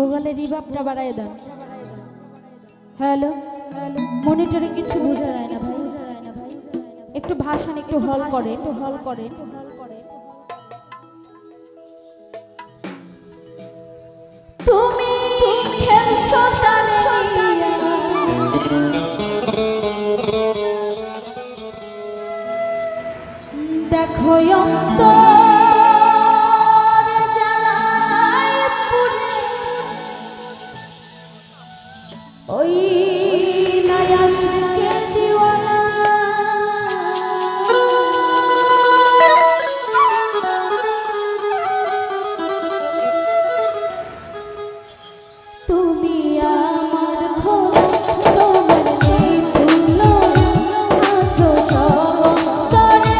ভোগালের রিভাবটা বাড়ায় দেন। হ্যালো মনিটরে কিছু বোঝা যায় না ভাই, একটু ভাষণ একটু হল করে, একটু হল করে। তুমি খেলছো দেখো ওই নায়াশকে জীবনা তুমি আমার খোদা, তোমার নেই তুলনা, আছো সবরে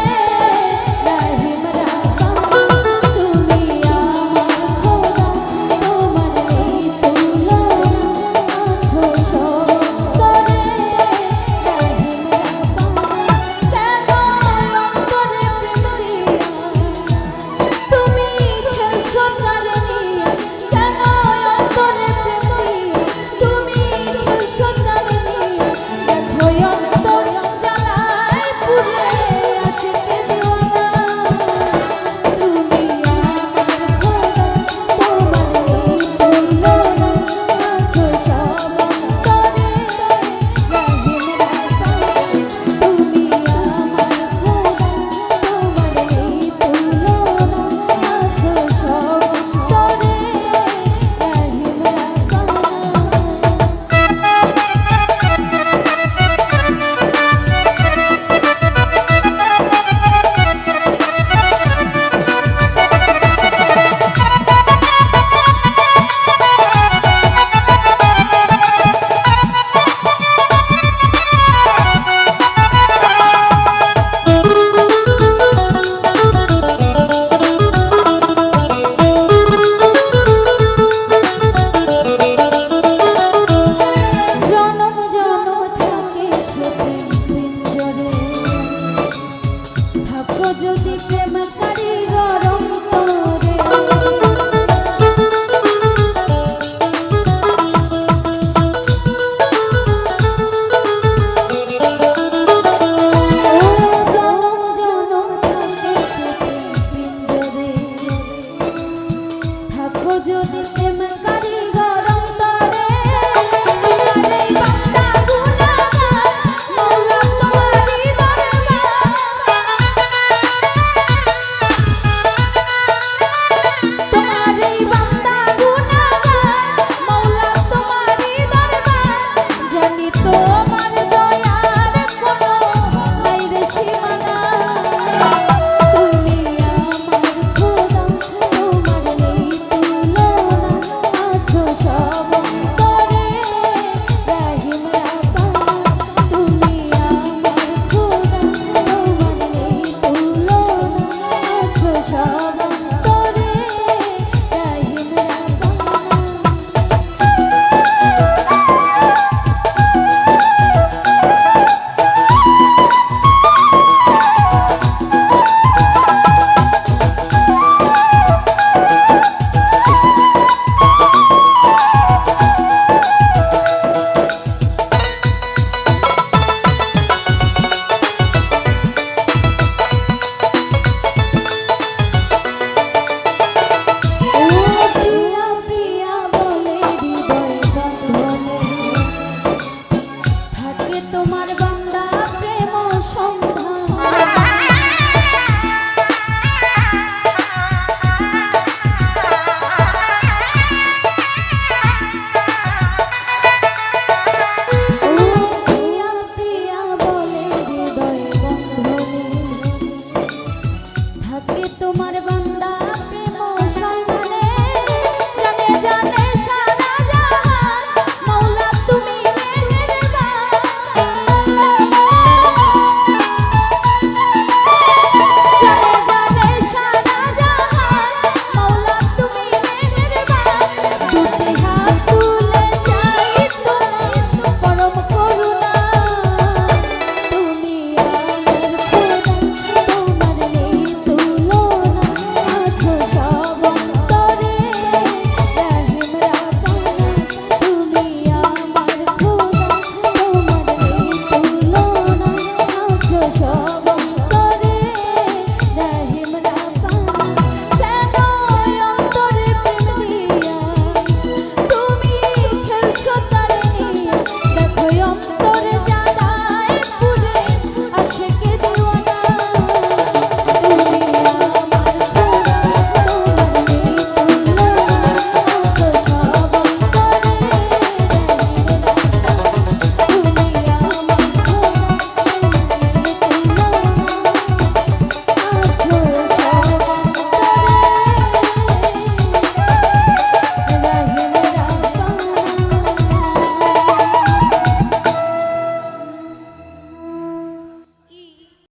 রহিম রাব্বান। তুমি আমার খোদা, তোমার নেই তুলনা, আছো সবরে রহিম রাব্বান। কেন অন্তরে প্রেম দিয়া তুমি খেলছো তারে নিয়া, কেন অন্তরে প্রেম দিয়া তুমি খেলছো তারে নিয়া। দেখো অন্তর জ্বালায় পুড়ে আশিকে দিওয়ানা। তুমি আমার খোদা, তোমার নেই তুলনা, আছো সবরে রহিম রাব্বান। তুমি আমার খোদা, তোমার নেই তুলনা, আছো সবরে রহিম জনম জনম থাকে সে প্রেম পিঞ্জরে, থাকো যদি প্রেম কারিগর অন্তরে। জনম জনম থাকে সে প্রেম পিঞ্জরে, থাকো যদি